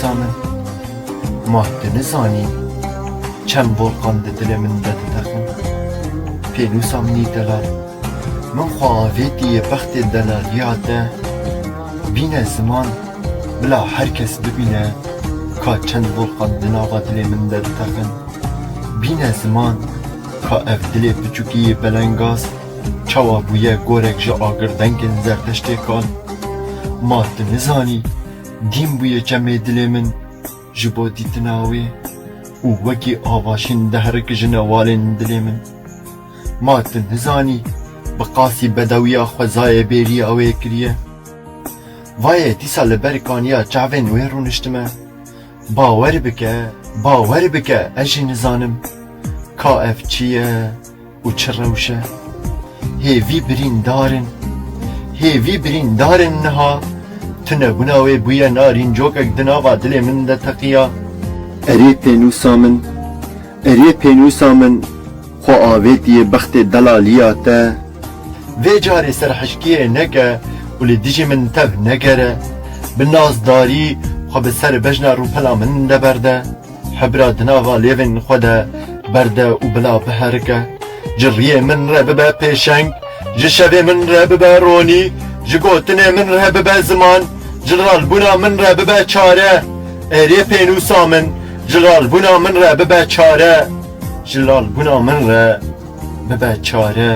pênûsa min, mah tu nizanî çend volkan di dilê min de diteqin. Pênûsa minî delal, min xwe avêtiye bextê delaliya te, bîne ziman bila herkes bibîne ka çend volkan di nava dilê min de diteqin. Bîne ziman ka ev dilê biçûkî belengaz çawa bûye gorek ji agirdengên zerdeştê kal. Ma tu nizanî dîn bûye çemê dilê min ji bo dîtina wê û wekî avaşîn deherike ji nevalên dilê min. Ma tu nizanî bi qasî bedewiya xwezayê bêriya wê kiriye. Vayê dîsa li ber kaniya çavên wê rûniştime. Bawer bike ez jî nizanim ka ev çi ye û çi rewş e. Hêvî birîndarên niha tunebûna wê bûye narîn cokek di nava dilê min de teqiya. Erê pênûsa min xwe avêtiye bextê delaliya te. Vê carê serhişkiyê neke û li dijî min tev negere. Bi nazdarî xwe bi ser bejna rûpela min de berde. Hebra di nava lêvên xwe de berde û bila biherike. Ji riyê min re bibe pêşeng, ji şevê min re bibe ronî, ji gotinê min re bibe ziman, ji ralbûna min re bibe çare. Erê pênûsa min, ji ralbûna min re bibe çare. Ji ralbûna min re bibe çare.